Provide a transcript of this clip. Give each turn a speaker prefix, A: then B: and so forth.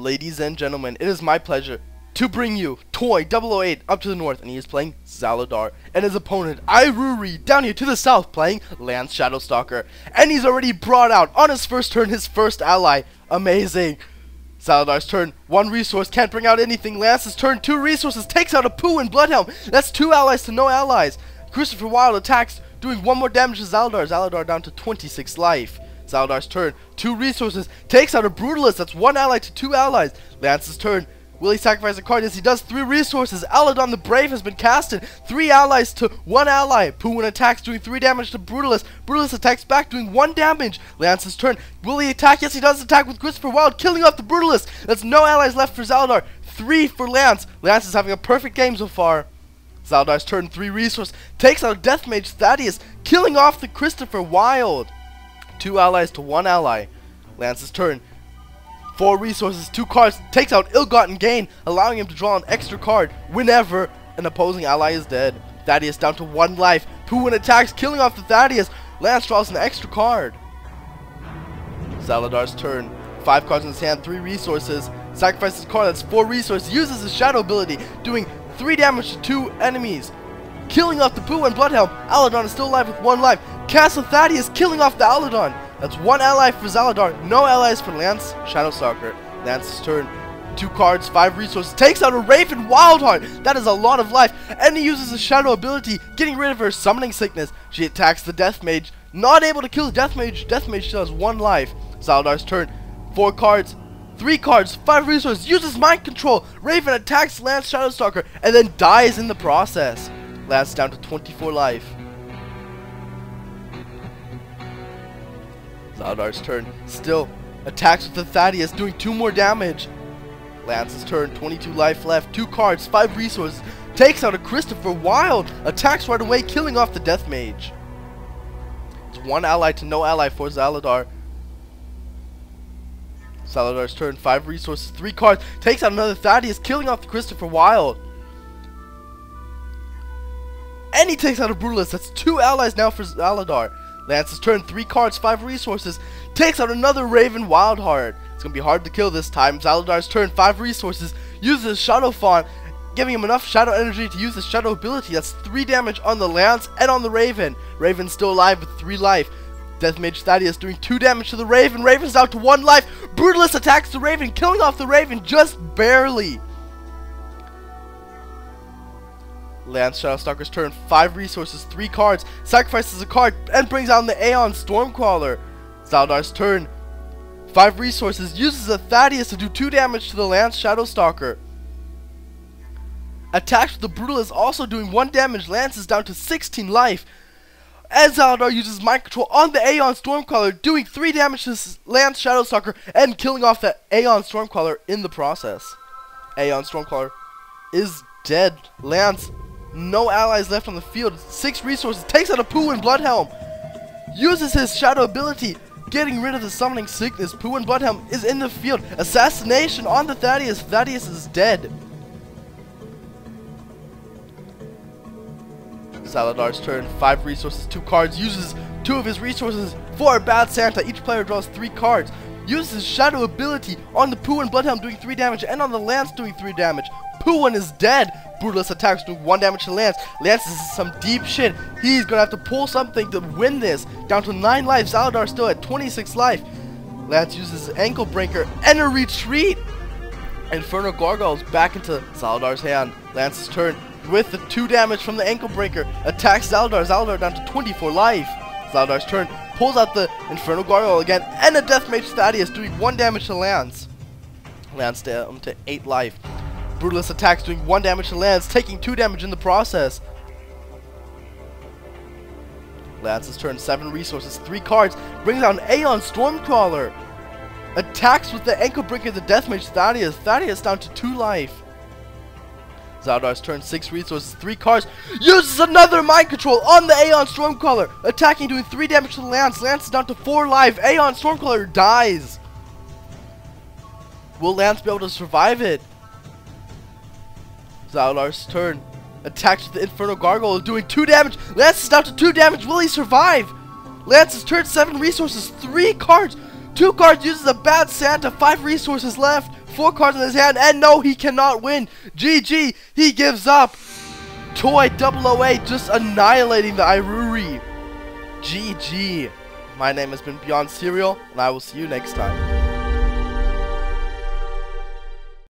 A: Ladies and gentlemen, it is my pleasure to bring you toy008 up to the north, and he is playing Zaladar, and his opponent Iruri down here to the south playing Lance Shadowstalker, and he's already brought out on his first turn his first ally. Amazing. Zaladar's turn, 1 resource, can't bring out anything. Lance's turn, 2 resources, takes out a Pooh and Bloodhelm. That's 2 allies to no allies. Christopher Wilde attacks, doing 1 more damage to Zaladar. Zaladar down to 26 life. Zaladar's turn, 2 resources, takes out a Brutalist. That's 1 ally to 2 allies. Lance's turn, will he sacrifice a card? Yes, he does. 3 resources. Aladon the Brave has been casted. 3 allies to 1 ally. Pooh attacks, doing 3 damage to Brutalist. Brutalist attacks back, doing 1 damage. Lance's turn. Will he attack? Yes, he does attack with Christopher Wilde, killing off the Brutalist. That's no allies left for Zaladar. 3 for Lance. Lance is having a perfect game so far. Zaladar's turn, 3 resources. Takes out a Death Mage Thaddeus, killing off the Christopher Wilde. 2 allies to 1 ally. Lance's turn. 4 resources, 2 cards, takes out Ill-Gotten Gain, allowing him to draw an extra card whenever an opposing ally is dead. Thaddeus down to 1 life. Pooh attacks, killing off the Thaddeus. Lance draws an extra card. Zaladar's turn. 5 cards in his hand, 3 resources. Sacrifices a card, that's 4 resources. Uses his Shadow ability, doing 3 damage to 2 enemies. Killing off the Pooh and Bloodhelm. Aladon is still alive with 1 life. Castle Thaddeus, killing off the Aladon. That's 1 ally for Zaladar, no allies for Lance Shadowstalker. Lance's turn, 2 cards, 5 resources, takes out a Raven Wildheart. That is a lot of life, and he uses his Shadow ability, getting rid of her Summoning Sickness. She attacks the Death Mage, not able to kill the Death Mage. Death Mage still has 1 life. Zaladar's turn, 4 cards, 3 cards, 5 resources, uses Mind Control. Raven attacks Lance Shadowstalker, and then dies in the process. Lance down to 24 life. Zaladar's turn, still attacks with the Thaddeus, doing 2 more damage. Lance's turn, 22 life left, 2 cards, 5 resources, takes out a Christopher Wilde, attacks right away, killing off the Death Mage. It's 1 ally to no ally for Zaladar. Zaladar's turn, 5 resources, 3 cards, takes out another Thaddeus, killing off the Christopher Wilde. And he takes out a Brutalist. That's 2 allies now for Zaladar. Lance's turn, 3 cards, 5 resources, takes out another Raven Wildheart. It's gonna be hard to kill this time. Zaladar's turn, 5 resources, uses Shadow Fawn, giving him enough Shadow energy to use his Shadow ability. That's 3 damage on the Lance and on the Raven. Raven's still alive with 3 life. Death Mage Thaddeus doing 2 damage to the Raven. Raven's down to 1 life. Brutalist attacks the Raven, killing off the Raven just barely. Lance Shadowstalker's turn, 5 resources, 3 cards, sacrifices a card, and brings out the Aeon Stormcrawler. Zaladar's turn, 5 resources, uses a Thaddeus to do 2 damage to the Lance Shadowstalker. Attacks with the Brutalist, also doing 1 damage. Lance is down to 16 life. As Zaladar uses Mind Control on the Aeon Stormcrawler, doing 3 damage to Lance Shadowstalker, and killing off the Aeon Stormcrawler in the process. Aeon Stormcrawler is dead. Lance, no allies left on the field, 6 resources, takes out a Pooh and Bloodhelm, uses his Shadow ability, getting rid of the Summoning Sickness. Pooh and Bloodhelm is in the field. Assassination on the Thaddeus. Thaddeus is dead. Zaladar's turn, 5 resources, 2 cards, uses 2 of his resources for a Bad Santa. Each player draws 3 cards, uses his Shadow ability on the Pooh and Bloodhelm, doing 3 damage, and on the Lance doing 3 damage. Pooh is dead. Brutalist attacks, doing 1 damage to Lance. Lance is some deep shit. He's gonna have to pull something to win this. Down to 9 life. Zaladar still at 26 life. Lance uses Ankle Breaker and a retreat. Inferno Gargoyles back into Zaladar's hand. Lance's turn, with the 2 damage from the Ankle Breaker, attacks Zaladar. Zaladar down to 24 life. Zaladar's turn, pulls out the Inferno Gargoyle again, and a Death Mage Thaddeus, doing 1 damage to Lance. Lance down to 8 life. Brutalist attacks, doing 1 damage to Lance, taking 2 damage in the process. Lance's turn, 7 resources, 3 cards, brings out an Aeon Stormcrawler. Attacks with the Ankle Breaker, the Death Mage Thaddeus. Thaddeus down to 2 life. Zaladar's turn, 6 resources, 3 cards, uses another Mind Control on the Aeon Stormcrawler, attacking, doing 3 damage to the Lance. Lance is down to 4 life. Aeon Stormcrawler dies. Will Lance be able to survive it? Zaladar's turn, attacks with the Inferno Gargoyle, doing 2 damage. Lance is down to 2 damage. Will he survive? Lance's turn, 7 resources, 3 cards, 2 cards, uses a Bad Santa, 5 resources left. 4 cards in his hand, and no, he cannot win. GG, he gives up. toy008 just annihilating the Iruri. GG. My name has been BeyondCereal, and I will see you next time.